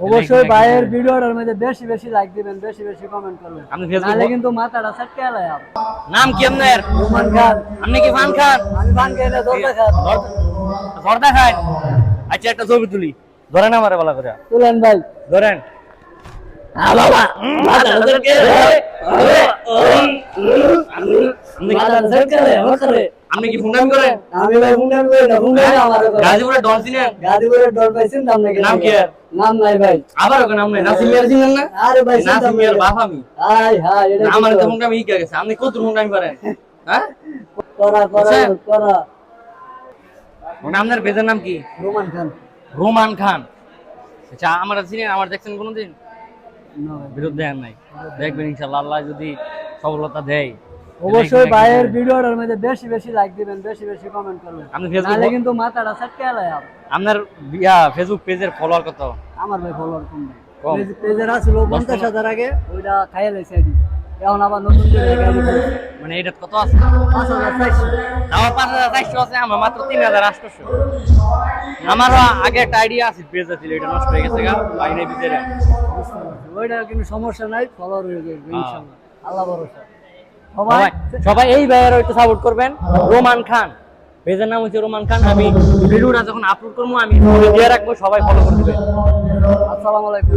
অবশ্যই ভাইয়ের ভিডিওটার মধ্যে বেশি বেশি লাইক দিবেন, বেশি বেশি কমেন্ট করবেন, আপনি ফেসবুক নাহলে কিন্তু মাথাটা সেটকে আলাই। নাম কি আপনার? রোমান খান। আপনি কি ফান খান? আমি ফান খাই না, দরজা খান। জর্দা খান? আচ্ছা একটা ছবি তুলি, ধরেন আমারে বলা করে। তুলেন ভাই। ধরেন। বাবা মাথাটা সেটকে মাথাটা সেটকে আলাই করে। আপনি কি ফোন করেন? আমি ভাই ফোন করি না, ফোন করি না আমারে করে। গাজীপুরের ডন চিনেন? গাজীপুরের ডর পাইছেন নাম নাকি? নাম কি আর? নাম নাই ভাই। আবার ওকে নাম নাই, নাসিম মিয়ার চিনেন না? আরে ভাই নাসিম মিয়ার বাপ আমি। হাই হাই এটা আমার তো ফোনটা আমি গেছে, আপনি কত ফোনটা আমি পারেন? হ্যাঁ করা করা বুঝছেন? করা। ওটা আপনার পেজের নাম কি? রোমান খান। রোমান খান। আচ্ছা আমার চিনেন, আমার দেখছেন কোনোদিন? না ভাই। বিরুদ্ধে দেন নাই, দেখবেন ইনশাআল্লাহ আল্লাহ যদি সফলতা দেয়। অবশ্যই ভাইয়ের ভিডিওটার মধ্যে বেশি বেশি লাইক দিবেন, বেশি বেশি কমেন্ট করবেন, আপনি ফেসবুক নাহলে কিন্তু মাথাটা সেটকে আলাই। আপনার ফেসবুক পেজের ফলোয়ার কত? আমার ভাই ফলোয়ার কম ভাই। কম? পেজের আছিল 50,000 আগে, ওইটা খাইয়া লাইছে আইডি। এখন আবার নতুন করে আইডি করেছে। মানে এটা কত আছে? 5,400। আমার 5,400 আছে, আমার মাত্র 3,800। আমারও আগে একটা আইডিয়া আছে, পেজ আছে, এটা নষ্ট হয়ে গেছে গা বাইরের ভিতরে। ওইটা কিন্তু সমস্যা নাই, ফলোয়ার হয়ে যাবে ইনশাআল্লাহ, আল্লাহ ভরসা। সবাই সবাই এই ভাইয়ের একটু সাপোর্ট করবেন। রোমান খান পেজের নাম হচ্ছে রোমান খান। আমি ভিডিওটা যখন আপলোড করবো আমি দিয়ে রাখবো, সবাই ফলো করে দিবেন। আসসালামু আলাইকুম।